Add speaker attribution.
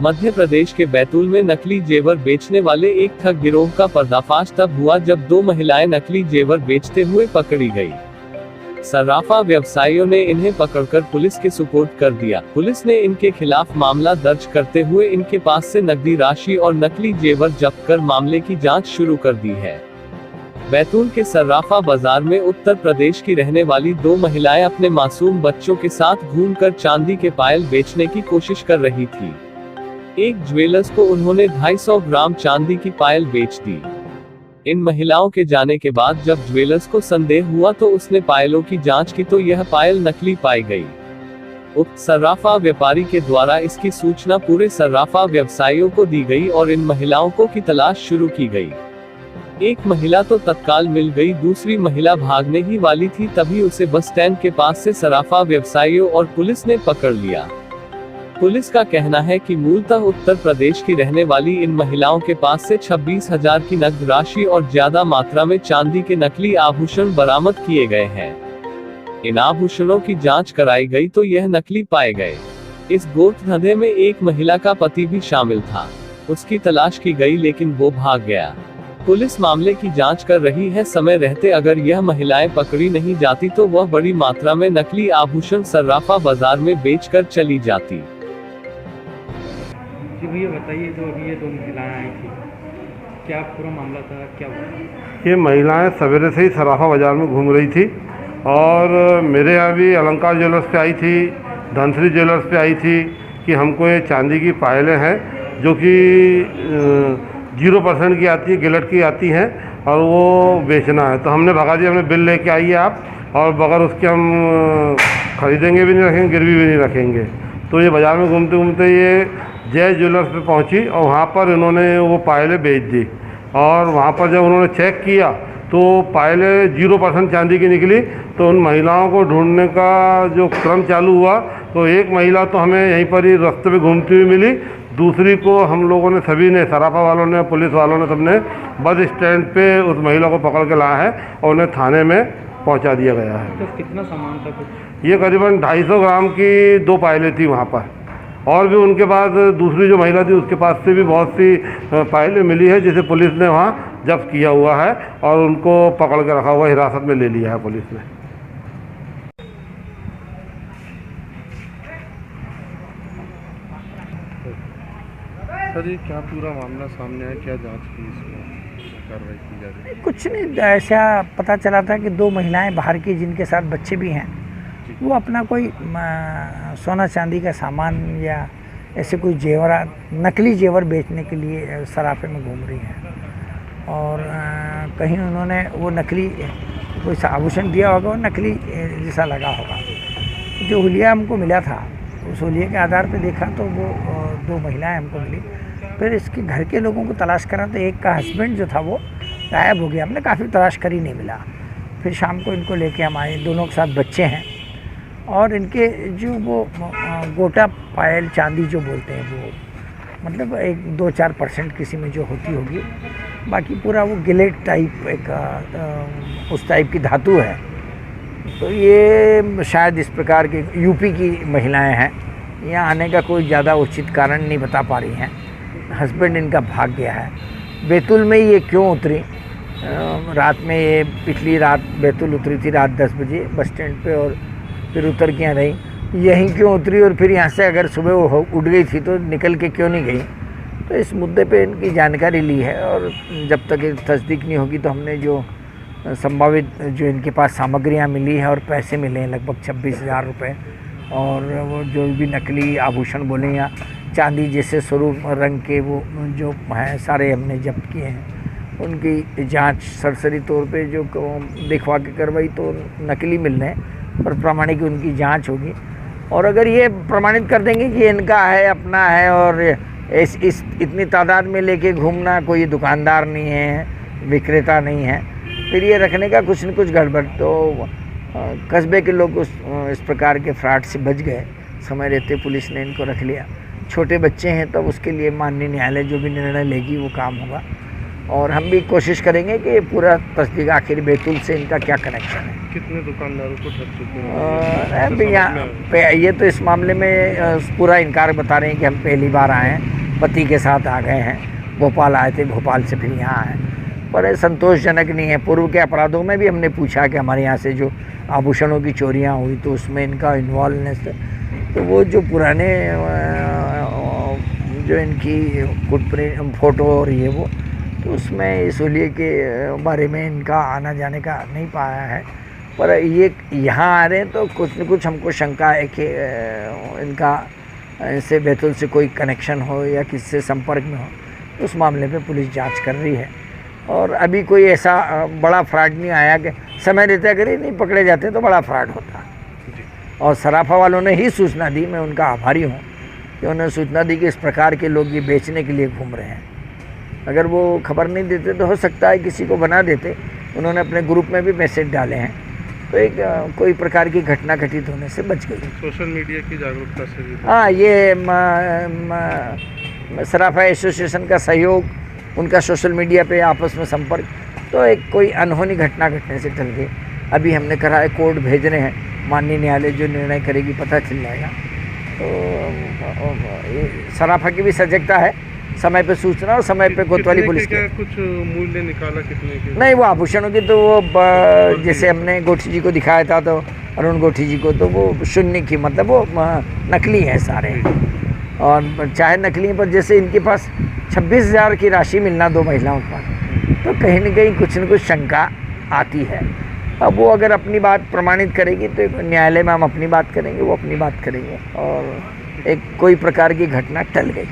Speaker 1: मध्य प्रदेश के बैतूल में नकली जेवर बेचने वाले एक ठग गिरोह का पर्दाफाश तब हुआ जब 2 महिलाएं नकली जेवर बेचते हुए पकड़ी गई। सर्राफा व्यवसायियों ने इन्हें पकड़कर पुलिस के सुपुर्द कर दिया। पुलिस ने इनके खिलाफ मामला दर्ज करते हुए इनके पास से नकदी राशि और नकली जेवर जब्त कर मामले की जांच शुरू कर दी है। बैतूल के सर्राफा बाजार में उत्तर प्रदेश की रहने वाली 2 महिलाएं अपने मासूम बच्चों के साथ घूमकर चांदी के पायल बेचने की कोशिश कर रही थी। एक ज्वेलर्स को उन्होंने 250 ग्राम चांदी की पायल बेच दी। इन महिलाओं के जाने के बाद जब ज्वेलर्स को संदेह हुआ तो उसने पायलों की जांच की तो यह पायल नकली पाई गई। उक्त सर्राफा व्यापारी के द्वारा इसकी सूचना पूरे सर्राफा व्यवसायियों को दी गई और इन महिलाओं को की तलाश शुरू की गई। एक महिला तो तत्काल मिल गई, दूसरी महिला भागने ही वाली थी, तभी उसे बस स्टैंड के पास से सर्राफा व्यवसायियों और पुलिस ने पकड़ लिया। पुलिस का कहना है कि मूलतः उत्तर प्रदेश की रहने वाली इन महिलाओं के पास से 26,000 की नकद राशि और ज्यादा मात्रा में चांदी के नकली आभूषण बरामद किए गए हैं। इन आभूषणों की जांच कराई गई तो यह नकली पाए गए। इस गोट धंधे में एक महिला का पति भी शामिल था। उसकी तलाश की गई लेकिन वो भाग गया। पुलिस मामले की जांच कर रही है। समय रहते अगर यह महिलाएं पकड़ी नहीं जाती तो वह बड़ी मात्रा में नकली आभूषण सर्राफा बाजार में बेचकर चली जाती।
Speaker 2: जी भैया बताइए, जो अभी ये 2 महिलाएं आई थी, क्या पूरा मामला था, क्या हुआ?
Speaker 3: ये महिलाएं सवेरे से ही सर्राफा बाज़ार में घूम रही थी और मेरे यहाँ भी अलंकार ज्वेलर्स पे आई थी, धनश्री ज्वेलर्स पे आई थी कि हमको ये चांदी की पायलें हैं जो कि 0% की आती है, गिलट की आती हैं और वो बेचना है। तो हमने भगा दिया, हमने बिल लेके आइए आप, और बगैर उसके हम ख़रीदेंगे भी नहीं, रखेंगे, गिरवी भी नहीं रखेंगे। तो ये बाज़ार में घूमते घूमते ये जय ज्वेलर्स पे पहुंची और वहाँ पर इन्होंने वो पायलें बेच दी। और वहाँ पर जब उन्होंने चेक किया तो पायलें 0% चांदी की निकली। तो उन महिलाओं को ढूंढने का जो क्रम चालू हुआ तो एक महिला तो हमें यहीं पर ही रास्ते पे घूमती हुई मिली, दूसरी को हम लोगों ने, सभी ने, सराफा वालों ने, पुलिस वालों ने, सबने बस स्टैंड पे उस महिला को पकड़ के लाया है और उन्हें थाने में पहुँचा दिया गया है।
Speaker 2: तो कितना सामान था कुछ?
Speaker 3: ये करीबन 250 ग्राम की 2 पायलें थी वहाँ पर, और भी उनके पास दूसरी जो महिला थी उसके पास से भी बहुत सी पायलें मिली है जिसे पुलिस ने वहाँ जब्त किया हुआ है और उनको पकड़ के रखा हुआ, हिरासत में ले लिया है पुलिस ने।
Speaker 4: सर ये क्या पूरा मामला सामने आया, क्या जांच की, इसमें कार्रवाई की जा रही है?
Speaker 5: कुछ नहीं, ऐसा पता चला था कि 2 महिलाएं बाहर की जिनके साथ बच्चे भी हैं, वो अपना कोई सोना चांदी का सामान या ऐसे कोई जेवरात, नकली जेवर बेचने के लिए सराफे में घूम रही हैं। और कहीं उन्होंने वो नकली कोई आभूषण दिया होगा और नकली जैसा लगा होगा। जो हुलिया हमको मिला था उस हुलिये के आधार पे देखा तो वो 2 महिलाएं हमको मिली। फिर इसके घर के लोगों को तलाश करा तो एक का हस्बैंड जो था वो गायब हो गया। हमने काफ़ी तलाश करी, नहीं मिला। फिर शाम को इनको लेके हम आए, दोनों के साथ बच्चे हैं और इनके जो वो गोटा पायल चांदी जो बोलते हैं वो मतलब 1-2-4% किसी में जो होती होगी, बाकी पूरा वो गिलेट टाइप एक उस टाइप की धातु है। तो ये शायद इस प्रकार के यूपी की महिलाएं हैं। यहाँ आने का कोई ज़्यादा उचित कारण नहीं बता पा रही हैं। हस्बैंड इनका भाग गया है। बैतूल में ये क्यों उतरी? रात में ये पिछली रात बैतूल उतरी थी, रात 10 बजे बस स्टैंड पे, और फिर उतर के यहाँ रही। यहीं क्यों उतरी और फिर यहाँ से अगर सुबह वो उठ गई थी तो निकल के क्यों नहीं गई? तो इस मुद्दे पे इनकी जानकारी ली है और जब तक तस्दीक नहीं होगी तो हमने जो संभावित जो इनके पास सामग्रियाँ मिली है और पैसे मिले हैं लगभग 26,000 रुपये, और वो जो भी नकली आभूषण बोले या चांदी जैसे स्वरूप रंग के वो जो हैं सारे हमने जब्त किए हैं। उनकी जांच सरसरी तौर पे जो दिखवा के करवाई तो नकली मिल रहे हैं, पर प्रमाणिक उनकी जांच होगी। और अगर ये प्रमाणित कर देंगे कि इनका है, अपना है, और इस इतनी तादाद में लेके घूमना, कोई दुकानदार नहीं है, विक्रेता नहीं है, फिर ये रखने का कुछ न कुछ गड़बड़। तो कस्बे के लोग इस प्रकार के फ्रॉड से बच गए। समय रहते पुलिस ने इनको रख लिया। छोटे बच्चे हैं तब उसके लिए माननीय न्यायालय जो भी निर्णय लेगी वो काम होगा। और हम भी कोशिश करेंगे कि ये पूरा तस्दीक आखिर बैतूल से इनका क्या कनेक्शन है।
Speaker 4: कितने दुकानदारों को ठग चुके हैं?
Speaker 5: अभी यहाँ पे ये तो इस मामले में पूरा इनकार बता रहे हैं कि हम पहली बार आए हैं, पति के साथ आ गए हैं, भोपाल आए थे, भोपाल से फिर यहाँ आए, पर ये संतोषजनक नहीं है। पूर्व के अपराधों में भी हमने पूछा कि हमारे यहाँ से जो आभूषणों की चोरियाँ हुई तो उसमें इनका इन्वॉल्वनेस, तो वो जो पुराने जो इनकी फुटप्रिंट फ़ोटो और ये वो, तो उसमें इस हुलिये के बारे में इनका आना जाने का नहीं पाया है। पर ये यहाँ आ रहे हैं तो कुछ न कुछ हमको शंका है कि इनका इससे बैतूल से कोई कनेक्शन हो या किसी से संपर्क में हो, तो उस मामले पे पुलिस जांच कर रही है। और अभी कोई ऐसा बड़ा फ्रॉड नहीं आया कि समय रहते अगर ये नहीं पकड़े जाते तो बड़ा फ्रॉड होता। और सराफा वालों ने ही सूचना दी, मैं उनका आभारी हूँ कि उन्होंने सूचना दी कि इस प्रकार के लोग ये बेचने के लिए घूम रहे हैं। अगर वो खबर नहीं देते तो हो सकता है किसी को बना देते। उन्होंने अपने ग्रुप में भी मैसेज डाले हैं, तो एक कोई प्रकार की घटना घटित होने से बच गई।
Speaker 4: सोशल मीडिया की जागरूकता से भी
Speaker 5: हाँ, ये सराफा एसोसिएशन का सहयोग, उनका सोशल मीडिया पे आपस में संपर्क, तो एक कोई अनहोनी घटना घटने से टल गई। अभी हमने करा है, कोर्ट भेज रहे हैं, माननीय न्यायालय जो निर्णय करेगी पता चल जाएगा। तो सराफा की भी सजगता है, समय पे सूचना और समय पे कोतवाली पुलिस
Speaker 4: क्या कुछ मूल्य निकाला कितने के?
Speaker 5: नहीं, वो आभूषणों की तो वो जैसे हमने गोठी जी को दिखाया था, तो अरुण गोठी जी को, तो वो शून्य की, मतलब वो नकली हैं सारे। और चाहे नकली हैं, पर जैसे इनके पास 26,000 की राशि मिलना 2 महिलाओं पर, तो कहीं न कहीं कुछ न कुछ शंका आती है। अब वो अगर अपनी बात प्रमाणित करेगी तो न्यायालय में हम अपनी बात करेंगे, वो अपनी बात करेंगे, और एक कोई प्रकार की घटना टल गई।